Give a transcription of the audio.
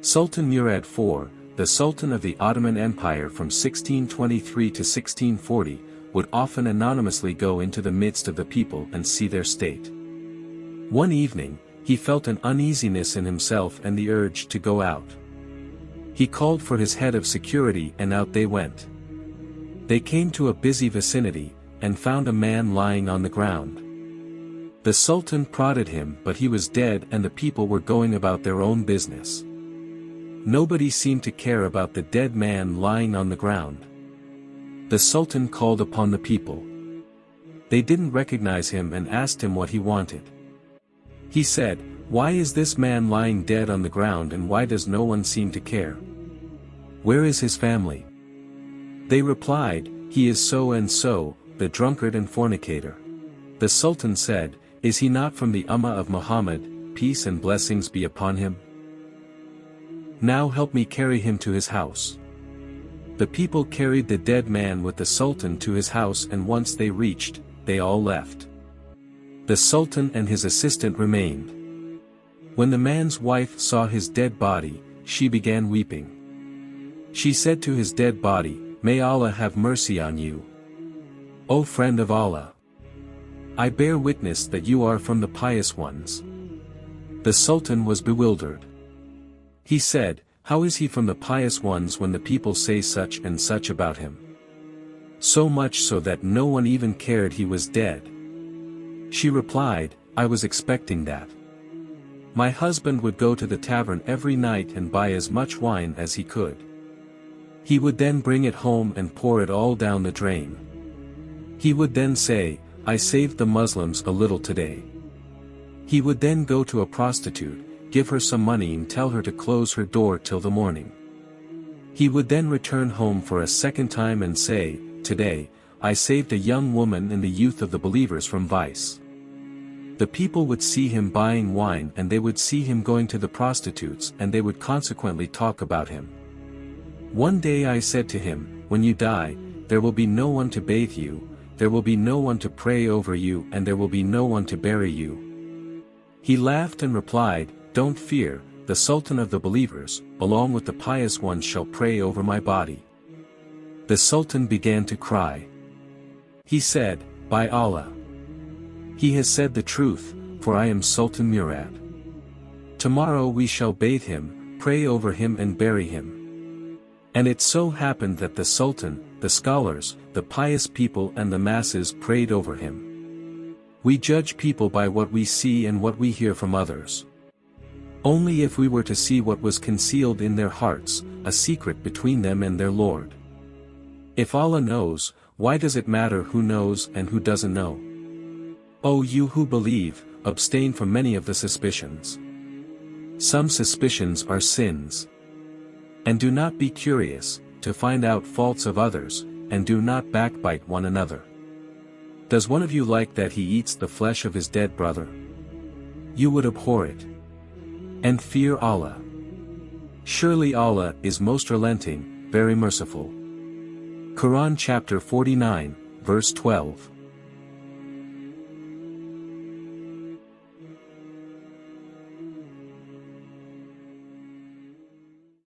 Sultan Murad IV, the Sultan of the Ottoman Empire from 1623 to 1640, would often anonymously go into the midst of the people and see their state. One evening, he felt an uneasiness in himself and the urge to go out. He called for his head of security and out they went. They came to a busy vicinity, and found a man lying on the ground. The Sultan prodded him but he was dead and the people were going about their own business. Nobody seemed to care about the dead man lying on the ground. The Sultan called upon the people. They didn't recognize him and asked him what he wanted. He said, "Why is this man lying dead on the ground and why does no one seem to care? Where is his family?" They replied, "He is so and so, the drunkard and fornicator." The Sultan said, "Is he not from the Ummah of Muhammad, peace and blessings be upon him? Now help me carry him to his house." The people carried the dead man with the Sultan to his house and once they reached, they all left. The Sultan and his assistant remained. When the man's wife saw his dead body, she began weeping. She said to his dead body, "May Allah have mercy on you. O friend of Allah! I bear witness that you are from the pious ones." The Sultan was bewildered. He said, "How is he from the pious ones when the people say such and such about him? So much so that no one even cared he was dead." She replied, "I was expecting that. My husband would go to the tavern every night and buy as much wine as he could. He would then bring it home and pour it all down the drain. He would then say, 'I saved the Muslims a little today.' He would then go to a prostitute, give her some money and tell her to close her door till the morning. He would then return home for a second time and say, 'Today, I saved a young woman and the youth of the believers from vice.' The people would see him buying wine and they would see him going to the prostitutes and they would consequently talk about him. One day I said to him, 'When you die, there will be no one to bathe you, there will be no one to pray over you and there will be no one to bury you.' He laughed and replied, 'Don't fear, the Sultan of the believers, along with the pious ones shall pray over my body.' The Sultan began to cry. He said, 'By Allah! He has said the truth, for I am Sultan Murad. Tomorrow we shall bathe him, pray over him and bury him.' And it so happened that the Sultan, the scholars, the pious people and the masses prayed over him. We judge people by what we see and what we hear from others. Only if we were to see what was concealed in their hearts, a secret between them and their Lord. If Allah knows, why does it matter who knows and who doesn't know? O you who believe, abstain from many of the suspicions. Some suspicions are sins. And do not be curious, to find out faults of others, and do not backbite one another. Does one of you like that he eats the flesh of his dead brother? You would abhor it. And fear Allah. Surely Allah is Most-Relenting, Very-Merciful. Qur'an chapter 49, verse 12.